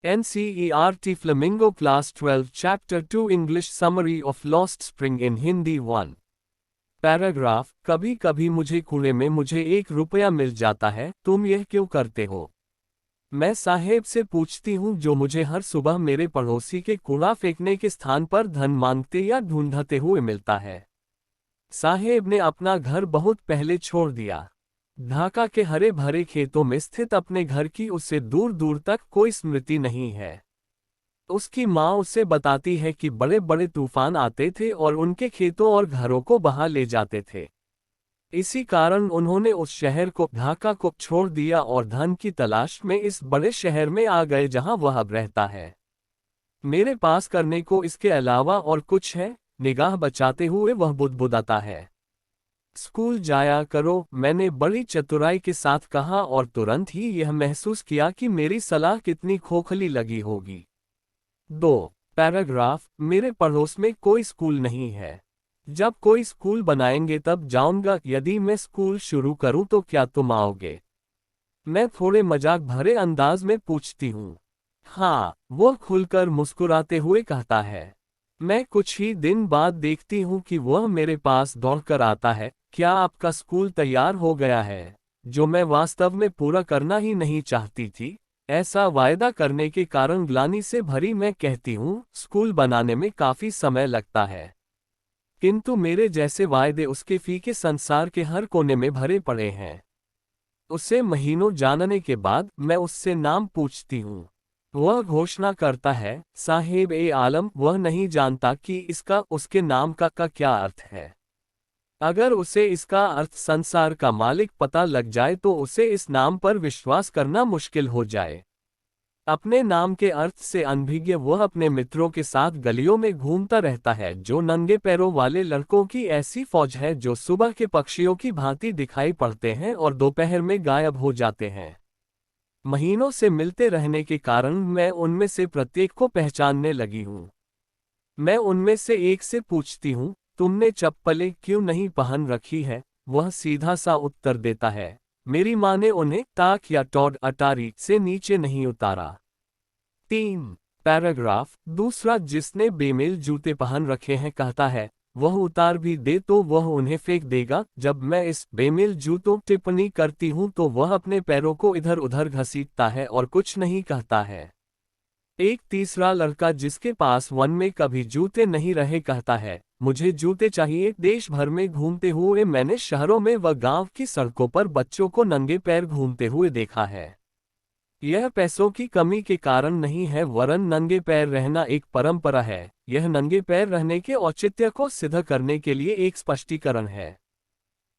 NCERT Flamingo Class 12 Chapter 2 English Summary of Lost Spring in Hindi 1 paragraph. कभी कभी मुझे कूड़े में मुझे 1 रुपया मिल जाता है, तुम यह क्यों करते हो? मैं साहेब से पूछती हूँ जो मुझे हर सुबह मेरे पड़ोसी के कूड़ा फेंकने के स्थान पर धन मांगते या ढूंढते हुए मिलता है। साहेब ने अपना घर बहुत पहले छोड़ दिया। ढाका के हरे भरे खेतों में स्थित अपने घर की उससे दूर दूर तक कोई स्मृति नहीं है। उसकी माँ उसे बताती है कि बड़े बड़े तूफान आते थे और उनके खेतों और घरों को बहा ले जाते थे। इसी कारण उन्होंने उस शहर को, ढाका को, छोड़ दिया और धन की तलाश में इस बड़े शहर में आ गए जहां वह अब रहता है। मेरे पास करने को इसके अलावा और कुछ है? निगाह बचाते हुए वह बुदबुदाता है। स्कूल जाया करो, मैंने बड़ी चतुराई के साथ कहा और तुरंत ही यह महसूस किया कि मेरी सलाह कितनी खोखली लगी होगी। 2 पैराग्राफ। मेरे पड़ोस में कोई स्कूल नहीं है। जब कोई स्कूल बनाएंगे तब जाऊंगा। यदि मैं स्कूल शुरू करूं तो क्या तुम आओगे? मैं थोड़े मजाक भरे अंदाज में पूछती हूँ। हाँ, वो खुलकर मुस्कुराते हुए कहता है। मैं कुछ ही दिन बाद देखती हूँ कि वह मेरे पास दौड़कर आता है। क्या आपका स्कूल तैयार हो गया है? जो मैं वास्तव में पूरा करना ही नहीं चाहती थी। ऐसा वायदा करने के कारण ग्लानि से भरी मैं कहती हूँ, स्कूल बनाने में काफी समय लगता है। किंतु मेरे जैसे वायदे उसके फीके संसार के हर कोने में भरे पड़े हैं। उसे महीनों जानने के बाद मैं उससे नाम पूछती हूँ। वह घोषणा करता है, साहेब ए आलम। वह नहीं जानता कि इसका, उसके नाम का क्या अर्थ है। अगर उसे इसका अर्थ संसार का मालिक पता लग जाए तो उसे इस नाम पर विश्वास करना मुश्किल हो जाए। अपने नाम के अर्थ से अनभिज्ञ वह अपने मित्रों के साथ गलियों में घूमता रहता है, जो नंगे पैरों वाले लड़कों की ऐसी फौज है जो सुबह के पक्षियों की भांति दिखाई पड़ते हैं और दोपहर में गायब हो जाते हैं। महीनों से मिलते रहने के कारण मैं उनमें से प्रत्येक को पहचानने लगी हूँ। मैं उनमें से एक से पूछती हूँ, तुमने चप्पलें क्यों नहीं पहन रखी है? वह सीधा सा उत्तर देता है, मेरी माँ ने उन्हें ताक या टॉड अटारी से नीचे नहीं उतारा। 3 पैराग्राफ। दूसरा, जिसने बेमेल जूते पहन रखे हैं कहता है, वह उतार भी दे तो वह उन्हें फेंक देगा। जब मैं इस बेमेल जूतों टिप्पणी करती हूँ तो वह अपने पैरों को इधर उधर घसीटता है और कुछ नहीं कहता है। एक तीसरा लड़का जिसके पास वन में कभी जूते नहीं रहे कहता है, मुझे जूते चाहिए। देश भर में घूमते हुए मैंने शहरों में व गांव की सड़कों पर बच्चों को नंगे पैर घूमते हुए देखा है। यह पैसों की कमी के कारण नहीं है, वरन नंगे पैर रहना एक परंपरा है। यह नंगे पैर रहने के औचित्य को सिद्ध करने के लिए एक स्पष्टीकरण है।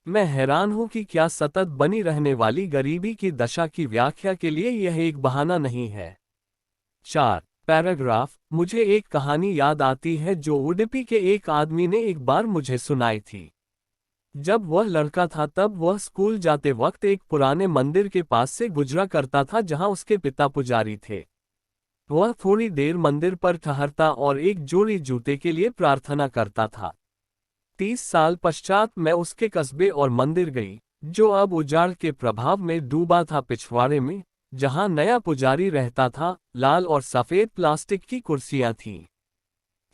मैं हैरान हूं कि क्या सतत बनी रहने वाली गरीबी की दशा की व्याख्या के लिए यह एक बहाना नहीं है। 4 पैराग्राफ। मुझे एक कहानी याद आती है जो उडुपी के एक आदमी ने एक बार मुझे सुनाई थी। जब वह लड़का था तब वह स्कूल जाते वक्त एक पुराने मंदिर के पास से गुजरा करता था जहां उसके पिता पुजारी थे। वह थोड़ी देर मंदिर पर ठहरता और एक जोड़ी जूते के लिए प्रार्थना करता था। 30 साल पश्चात मैं उसके कस्बे और मंदिर गई, जो अब उजाड़ के प्रभाव में डूबा था। पिछवाड़े में जहां नया पुजारी रहता था, लाल और सफेद प्लास्टिक की कुर्सियां थीं।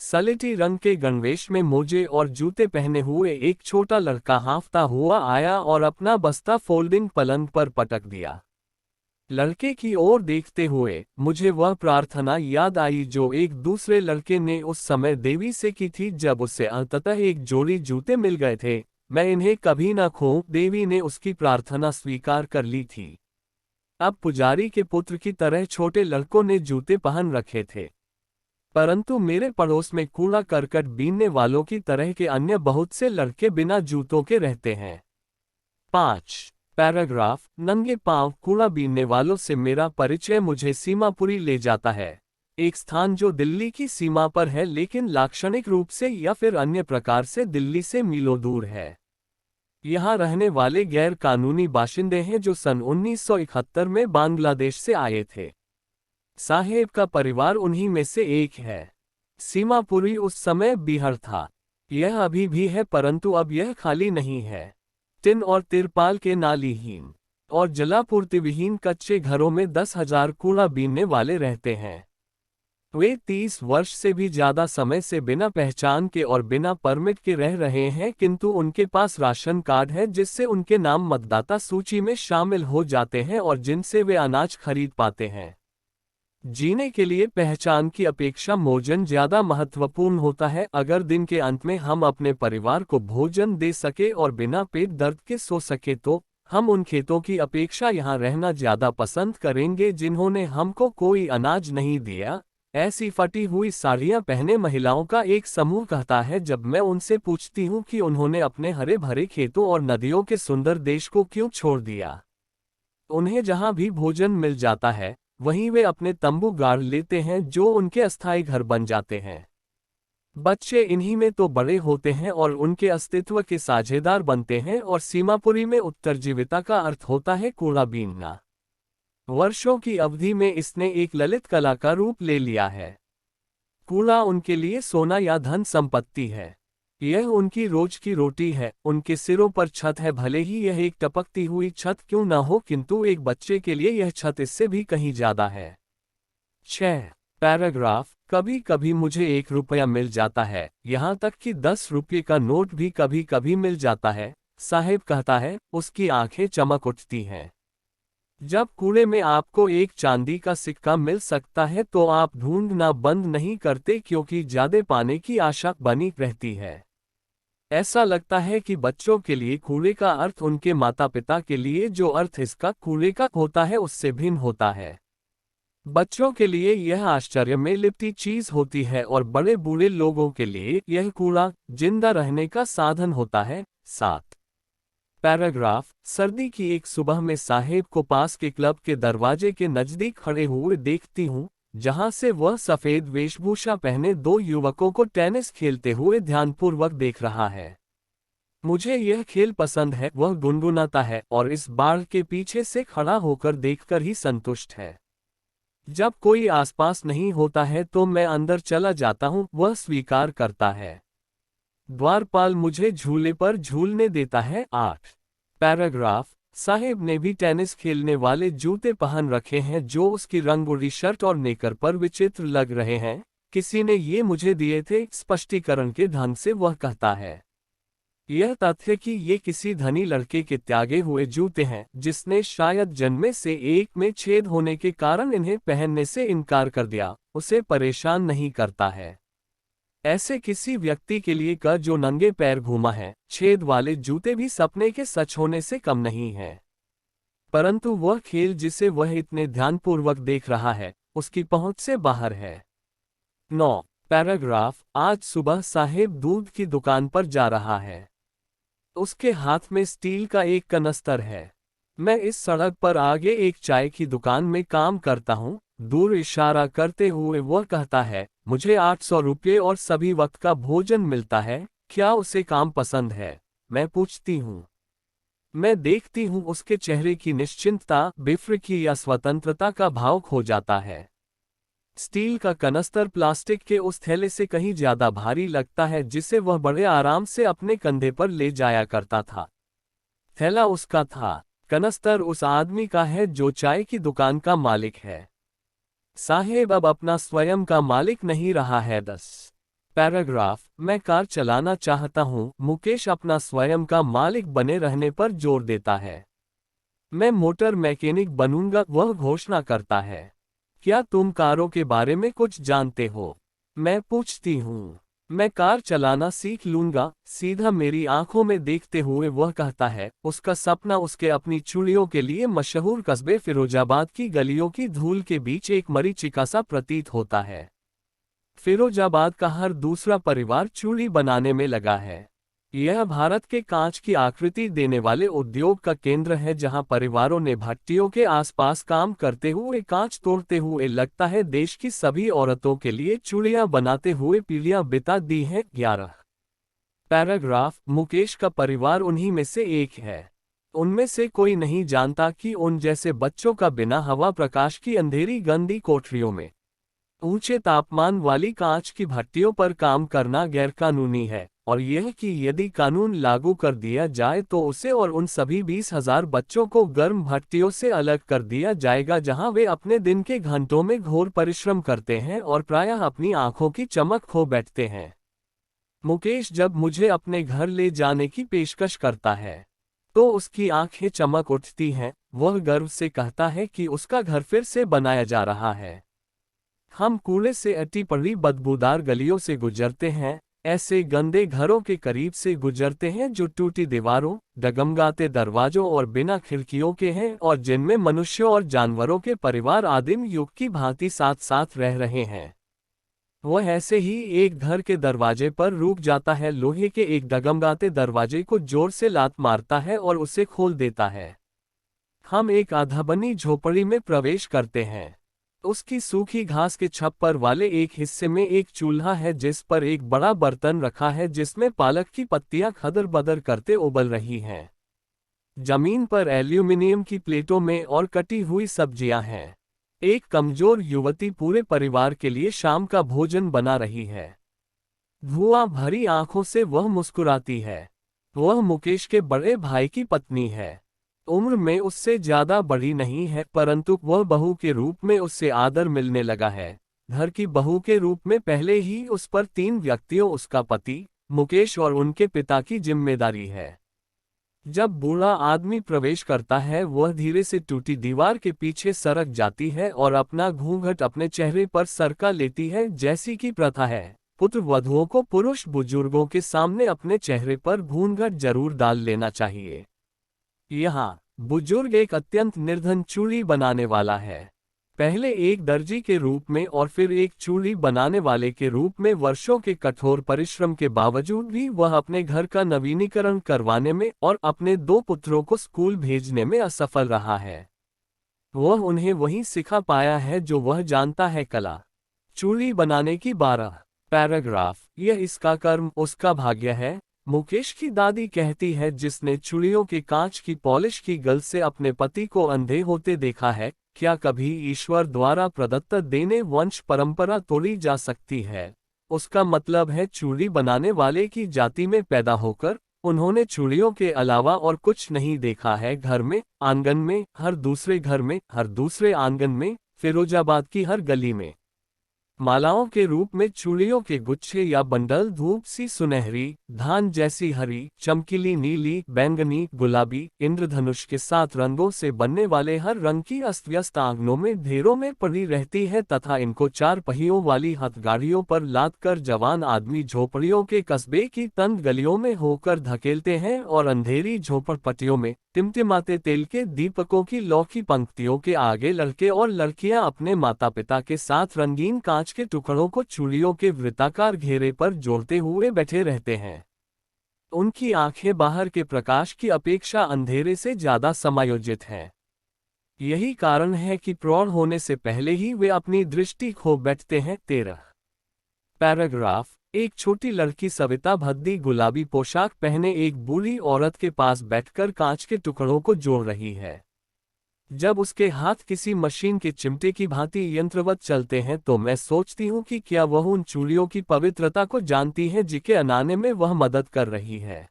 सलेटी रंग के गणवेश में मोजे और जूते पहने हुए एक छोटा लड़का हांफता हुआ आया और अपना बस्ता फोल्डिंग पलंग पर पटक दिया। लड़के की ओर देखते हुए मुझे वह प्रार्थना याद आई जो एक दूसरे लड़के ने उस समय देवी से की थी जब उसे अंततः एक जोड़ी जूते मिल गए थे। मैं इन्हें कभी न खोऊं। देवी ने उसकी प्रार्थना स्वीकार कर ली थी। अब पुजारी के पुत्र की तरह छोटे लड़कों ने जूते पहन रखे थे, परंतु मेरे पड़ोस में कूड़ा करकट बीनने वालों की तरह के अन्य बहुत से लड़के बिना जूतों के रहते हैं। 5 पैराग्राफ। नंगे पांव कूड़ा बीनने वालों से मेरा परिचय मुझे सीमापुरी ले जाता है, एक स्थान जो दिल्ली की सीमा पर है लेकिन लाक्षणिक रूप से या फिर अन्य प्रकार से दिल्ली से मीलों दूर है। यहाँ रहने वाले गैर कानूनी बाशिंदे हैं जो सन 1971 में बांग्लादेश से आए थे। साहेब का परिवार उन्हीं में से एक है। सीमापुरी उस समय बिहार था। यह अभी भी है, परंतु अब यह खाली नहीं है। टिन और तिरपाल के नालीहीन और जलापूर्ति विहीन कच्चे घरों में 10,000 कूड़ा बीनने वाले रहते हैं। वे 30 वर्ष से भी ज्यादा समय से बिना पहचान के और बिना परमिट के रह रहे हैं, किंतु उनके पास राशन कार्ड है जिससे उनके नाम मतदाता सूची में शामिल हो जाते हैं और जिनसे वे अनाज खरीद पाते हैं। जीने के लिए पहचान की अपेक्षा भोजन ज्यादा महत्वपूर्ण होता है। अगर दिन के अंत में हम अपने परिवार को भोजन दे सके और बिना पेट दर्द के सो सके तो हम उन खेतों की अपेक्षा यहाँ रहना ज्यादा पसंद करेंगे जिन्होंने हमको कोई अनाज नहीं दिया। ऐसी फटी हुई साड़ियां पहने महिलाओं का एक समूह कहता है जब मैं उनसे पूछती हूँ कि उन्होंने अपने हरे भरे खेतों और नदियों के सुंदर देश को क्यों छोड़ दिया। उन्हें जहाँ भी भोजन मिल जाता है वहीं वे अपने तंबू गाड़ लेते हैं जो उनके अस्थायी घर बन जाते हैं। बच्चे इन्हीं में तो बड़े होते हैं और उनके अस्तित्व के साझेदार बनते हैं और सीमापुरी में उत्तरजीविता का अर्थ होता है कूड़ा बीनना। वर्षों की अवधि में इसने एक ललित कला का रूप ले लिया है। कूड़ा उनके लिए सोना या धन संपत्ति है। यह उनकी रोज की रोटी है। उनके सिरों पर छत है, भले ही यह एक टपकती हुई छत क्यों न हो, किंतु एक बच्चे के लिए यह छत इससे भी कहीं ज्यादा है। 6 पैराग्राफ। कभी कभी मुझे 1 रुपया मिल जाता है, यहाँ तक कि 10 रुपये का नोट भी कभी कभी मिल जाता है। साहेब कहता है, उसकी आंखें चमक उठती हैं। जब कूड़े में आपको एक चांदी का सिक्का मिल सकता है तो आप ढूंढना बंद नहीं करते, क्योंकि ज्यादा पाने की आशा बनी रहती है। ऐसा लगता है कि बच्चों के लिए कूड़े का अर्थ उनके माता पिता के लिए जो अर्थ इसका कूड़े का होता है उससे भिन्न होता है। बच्चों के लिए यह आश्चर्य में लिपटी चीज होती है और बड़े बूढ़े लोगों के लिए यह कूड़ा जिंदा रहने का साधन होता है। 7 पैराग्राफ। सर्दी की एक सुबह में साहेब को पास के क्लब के दरवाजे के नजदीक खड़े हुए देखती हूँ, जहां से वह सफेद वेशभूषा पहने 2 युवकों को टेनिस खेलते हुए ध्यानपूर्वक देख रहा है। मुझे यह खेल पसंद है, वह गुनगुनाता है और इस बाढ़ के पीछे से खड़ा होकर देखकर ही संतुष्ट है। जब कोई आसपास नहीं होता है तो मैं अंदर चला जाता हूँ, वह स्वीकार करता है। द्वारपाल मुझे झूले पर झूलने देता है। 8 पैराग्राफ। साहेब ने भी टेनिस खेलने वाले जूते पहन रखे हैं जो उसकी रंगोली शर्ट और नेकर पर विचित्र लग रहे हैं। किसी ने ये मुझे दिए थे। स्पष्टीकरण के ढंग से वह कहता है, यह तथ्य कि ये किसी धनी लड़के के त्यागे हुए जूते हैं जिसने शायद जन्मे से एक में छेद होने के कारण इन्हें पहनने से इनकार कर दिया, उसे परेशान नहीं करता है। ऐसे किसी व्यक्ति के लिए का जो नंगे पैर घूमा है, छेद वाले जूते भी सपने के सच होने से कम नहीं है। परंतु वह खेल जिसे वह इतने ध्यानपूर्वक देख रहा है उसकी पहुंच से बाहर है। 9 पैराग्राफ। आज सुबह साहेब दूध की दुकान पर जा रहा है। उसके हाथ में स्टील का एक कनस्तर है। मैं इस सड़क पर आगे एक चाय की दुकान में काम करता हूँ। दूर इशारा करते हुए वह कहता है, मुझे 800 रुपये और सभी वक्त का भोजन मिलता है। क्या उसे काम पसंद है? मैं पूछती हूँ। मैं देखती हूँ उसके चेहरे की निश्चिंतता, बेफिक्री या स्वतंत्रता का भाव खो जाता है। स्टील का कनस्तर प्लास्टिक के उस थैले से कहीं ज्यादा भारी लगता है जिसे वह बड़े आराम से अपने कंधे पर ले जाया करता था। थैला उसका था, कनस्तर उस आदमी का है जो चाय की दुकान का मालिक है। साहेब अब अपना स्वयं का मालिक नहीं रहा है। 10 पैराग्राफ। मैं कार चलाना चाहता हूँ। मुकेश अपना स्वयं का मालिक बने रहने पर जोर देता है। मैं मोटर मैकेनिक बनूंगा, वह घोषणा करता है। क्या तुम कारों के बारे में कुछ जानते हो? मैं पूछती हूँ। मैं कार चलाना सीख लूंगा, सीधा मेरी आंखों में देखते हुए वह कहता है। उसका सपना उसके अपनी चूड़ियों के लिए मशहूर कस्बे फिरोजाबाद की गलियों की धूल के बीच एक मरीचिका सा प्रतीत होता है। फिरोजाबाद का हर दूसरा परिवार चूड़ी बनाने में लगा है। यह भारत के कांच की आकृति देने वाले उद्योग का केंद्र है, जहां परिवारों ने भट्टियों के आसपास काम करते हुए कांच तोड़ते हुए लगता है देश की सभी औरतों के लिए चूड़ियां बनाते हुए पीढ़ियां बिता दी हैं। 11 पैराग्राफ। मुकेश का परिवार उन्हीं में से एक है। उनमें से कोई नहीं जानता कि उन जैसे बच्चों का बिना हवा प्रकाश की अंधेरी गंदी कोठरियों में ऊंचे तापमान वाली कांच की भट्टियों पर काम करना गैरकानूनी है। और यह कि यदि कानून लागू कर दिया जाए तो उसे और उन सभी 20,000 बच्चों को गर्म भट्टियों से अलग कर दिया जाएगा जहां वे अपने दिन के घंटों में घोर परिश्रम करते हैं और प्रायः अपनी आंखों की चमक खो बैठते हैं। मुकेश जब मुझे अपने घर ले जाने की पेशकश करता है तो उसकी आंखें चमक उठती हैं, वह गर्व से कहता है कि उसका घर फिर से बनाया जा रहा है। हम कूड़े से अटी पड़ी बदबूदार गलियों से गुजरते हैं, ऐसे गंदे घरों के करीब से गुजरते हैं जो टूटी दीवारों, डगमगाते दरवाजों और बिना खिड़कियों के हैं और जिनमें मनुष्यों और जानवरों के परिवार आदिम युग की भांति साथ साथ रह रहे हैं। वह ऐसे ही एक घर के दरवाजे पर रुक जाता है, लोहे के एक डगमगाते दरवाजे को जोर से लात मारता है और उसे खोल देता है। हम एक आधा बनी झोपड़ी में प्रवेश करते हैं। उसकी सूखी घास के छप्पर वाले एक हिस्से में एक चूल्हा है जिस पर एक बड़ा बर्तन रखा है जिसमें पालक की पत्तियां खदर बदर करते उबल रही हैं। जमीन पर एल्यूमिनियम की प्लेटों में और कटी हुई सब्जियां हैं। एक कमजोर युवती पूरे परिवार के लिए शाम का भोजन बना रही है। धुआं भरी आंखों से वह मुस्कुराती है। वह मुकेश के बड़े भाई की पत्नी है। उम्र में उससे ज्यादा बड़ी नहीं है, परंतु वह बहू के रूप में उससे आदर मिलने लगा है। घर की बहू के रूप में पहले ही उस पर 3 व्यक्तियों, उसका पति, मुकेश और उनके पिता की जिम्मेदारी है। जब बूढ़ा आदमी प्रवेश करता है वह धीरे से टूटी दीवार के पीछे सरक जाती है और अपना घूंघट अपने चेहरे पर सरका लेती है, जैसी की प्रथा है। पुत्र वधुओं को पुरुष बुजुर्गों के सामने अपने चेहरे पर घूंघट जरूर डाल लेना चाहिए। यहाँ बुजुर्ग एक अत्यंत निर्धन चूड़ी बनाने वाला है। पहले एक दर्जी के रूप में और फिर एक चूड़ी बनाने वाले के रूप में वर्षों के कठोर परिश्रम के बावजूद भी वह अपने घर का नवीनीकरण करवाने में और अपने 2 पुत्रों को स्कूल भेजने में असफल रहा है। वह उन्हें वही सिखा पाया है जो वह जानता है, कला। चूड़ी बनाने की 12 पैराग्राफ। यह इसका कर्म, उसका भाग्य है, मुकेश की दादी कहती है, जिसने चूड़ियों के कांच की पॉलिश की गल से अपने पति को अंधे होते देखा है। क्या कभी ईश्वर द्वारा प्रदत्त देने वंश परंपरा तोड़ी जा सकती है? उसका मतलब है चूड़ी बनाने वाले की जाति में पैदा होकर उन्होंने चूड़ियों के अलावा और कुछ नहीं देखा है। घर में, आंगन में, हर दूसरे घर में, हर दूसरे आंगन में, फिरोजाबाद की हर गली में मालाओं के रूप में चूड़ियों के गुच्छे या बंडल धूप सी सुनहरी, धान जैसी हरी, चमकीली नीली, बैंगनी, गुलाबी, इंद्रधनुष के 7 रंगों से बनने वाले हर रंग की अस्त व्यस्त आंगनों में ढेरों में पड़ी रहती है तथा इनको 4 पहियों वाली हथगाड़ियों पर लाद कर जवान आदमी झोपड़ियों के कस्बे की तंग गलियों में होकर धकेलते हैं और अंधेरी झोपड़पट्टियों में टिमटिमाते तेल के दीपकों की लौकी पंक्तियों के आगे लड़के और लड़कियां अपने माता पिता के साथ रंगीन कांच के टुकड़ों को चूड़ियों के वृत्ताकार घेरे पर जोड़ते हुए बैठे रहते हैं। उनकी आंखें बाहर के प्रकाश की अपेक्षा अंधेरे से ज्यादा समायोजित हैं। यही कारण है कि प्रौढ़ होने से पहले ही वे अपनी दृष्टि खो बैठते हैं। 13 पैराग्राफ। एक छोटी लड़की सविता भद्दी गुलाबी पोशाक पहने एक बूढ़ी औरत के पास बैठकर कांच के टुकड़ों को जोड़ रही है। जब उसके हाथ किसी मशीन के चिमटे की भांति यंत्रवत चलते हैं तो मैं सोचती हूँ कि क्या वह उन चूड़ियों की पवित्रता को जानती है जिनके अनाने में वह मदद कर रही है।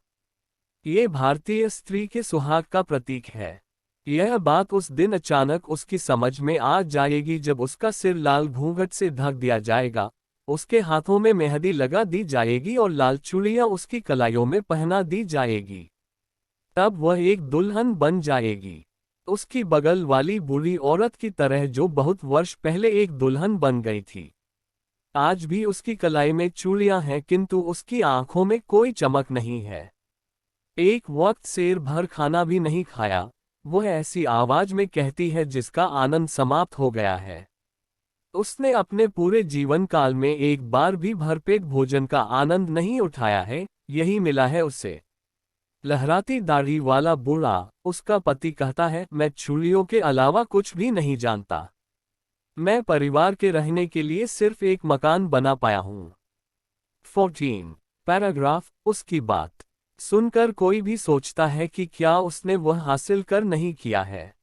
ये भारतीय स्त्री के सुहाग का प्रतीक है। यह बात उस दिन अचानक उसकी समझ में आ जाएगी जब उसका सिर लाल घूंघट से ढक दिया जाएगा, उसके हाथों में मेहंदी लगा दी जाएगी और लाल चूड़ियां उसकी कलाइयों में पहना दी जाएगी। तब वह एक दुल्हन बन जाएगी, उसकी बगल वाली बूढ़ी औरत की तरह जो बहुत वर्ष पहले एक दुल्हन बन गई थी। आज भी उसकी कलाई में चूड़ियां हैं किंतु उसकी आंखों में कोई चमक नहीं है। एक वक्त शेर भर खाना भी नहीं खाया, वह ऐसी आवाज में कहती है जिसका आनंद समाप्त हो गया है। उसने अपने पूरे जीवन काल में एक बार भी भरपेट भोजन का आनंद नहीं उठाया है, यही मिला है उसे। लहराती दाढ़ी वाला बूढ़ा, उसका पति, कहता है, मैं चूड़ियों के अलावा कुछ भी नहीं जानता। मैं परिवार के रहने के लिए सिर्फ एक मकान बना पाया हूं। 14 पैराग्राफ। उसकी बात सुनकर कोई भी सोचता है कि क्या उसने वह हासिल कर नहीं किया है।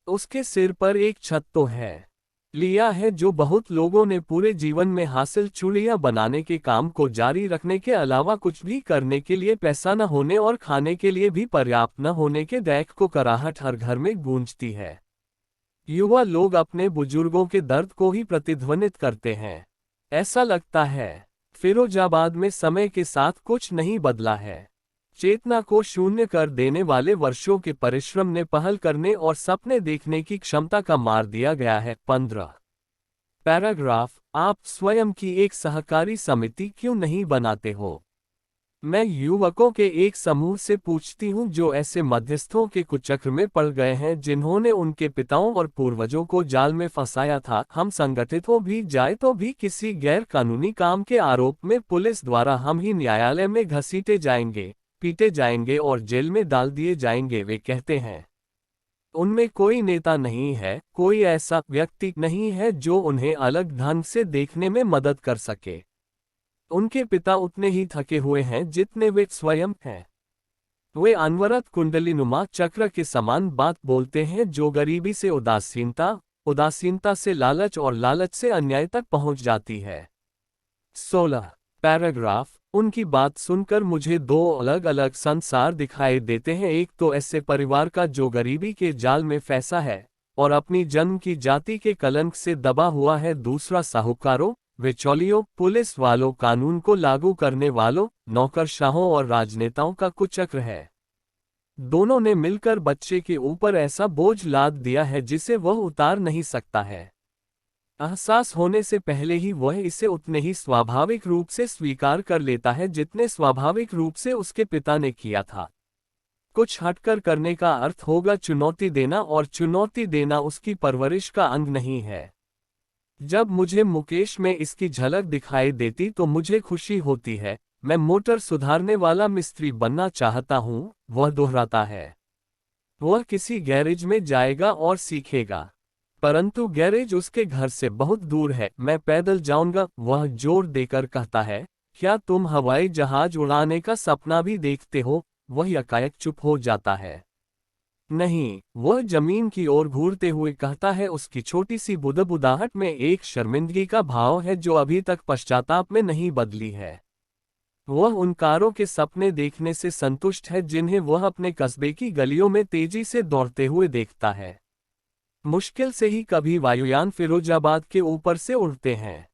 उसके सिर पर एक छत तो है, लिया है, जो बहुत लोगों ने पूरे जीवन में हासिल चूड़ियां बनाने के काम को जारी रखने के अलावा कुछ भी करने के लिए पैसा न होने और खाने के लिए भी पर्याप्त न होने के दैख को कराहट हर घर में गूंजती है। युवा लोग अपने बुजुर्गों के दर्द को ही प्रतिध्वनित करते हैं। ऐसा लगता है फिरोजाबाद में समय के साथ कुछ नहीं बदला है। चेतना को शून्य कर देने वाले वर्षों के परिश्रम ने पहल करने और सपने देखने की क्षमता का मार दिया गया है। 15 पैराग्राफ। आप स्वयं की एक सहकारी समिति क्यों नहीं बनाते हो? मैं युवकों के एक समूह से पूछती हूँ जो ऐसे मध्यस्थों के कुचक्र में पड़ गए हैं जिन्होंने उनके पिताओं और पूर्वजों को जाल में फंसाया था। हम संगठित हो भी जाए तो भी किसी गैर कानूनी काम के आरोप में पुलिस द्वारा हम ही न्यायालय में घसीटे जाएंगे, पीटे जाएंगे और जेल में डाल दिए जाएंगे। वे कहते हैं उनमें कोई नेता नहीं है, कोई ऐसा व्यक्ति नहीं है जो उन्हें अलग ढंग से देखने में मदद कर सके। उनके पिता उतने ही थके हुए हैं जितने वे स्वयं हैं। वे अनवरत कुंडलीनुमा चक्र के समान बात बोलते हैं जो गरीबी से उदासीनता, उदासीनता से लालच और लालच से अन्याय तक पहुंच जाती है। 16 पैराग्राफ। उनकी बात सुनकर मुझे दो अलग अलग संसार दिखाई देते हैं। एक तो ऐसे परिवार का जो गरीबी के जाल में फंसा है और अपनी जन्म की जाति के कलंक से दबा हुआ है। दूसरा साहूकारों, बिचौलियों, पुलिस वालों, कानून को लागू करने वालों, नौकरशाहों और राजनेताओं का कुचक्र है। दोनों ने मिलकर बच्चे के ऊपर ऐसा बोझ लाद दिया है जिसे वह उतार नहीं सकता है। एहसास होने से पहले ही वह इसे उतने ही स्वाभाविक रूप से स्वीकार कर लेता है जितने स्वाभाविक रूप से उसके पिता ने किया था। कुछ हटकर करने का अर्थ होगा चुनौती देना, और चुनौती देना उसकी परवरिश का अंग नहीं है। जब मुझे मुकेश में इसकी झलक दिखाई देती तो मुझे खुशी होती है। मैं मोटर सुधारने वाला मिस्त्री बनना चाहता हूँ, वह दोहराता है। वह किसी गैरेज में जाएगा और सीखेगा, परंतु गैरेज उसके घर से बहुत दूर है। मैं पैदल जाऊंगा, वह जोर देकर कहता है। क्या तुम हवाई जहाज उड़ाने का सपना भी देखते हो? वह यकायक चुप हो जाता है। नहीं, वह जमीन की ओर घूरते हुए कहता है। उसकी छोटी सी बुदबुदाहट में एक शर्मिंदगी का भाव है जो अभी तक पश्चाताप में नहीं बदली है। वह उन कारों के सपने देखने से संतुष्ट है जिन्हें वह अपने कस्बे की गलियों में तेजी से दौड़ते हुए देखता है। मुश्किल से ही कभी वायुयान फिरोजाबाद के ऊपर से उड़ते हैं।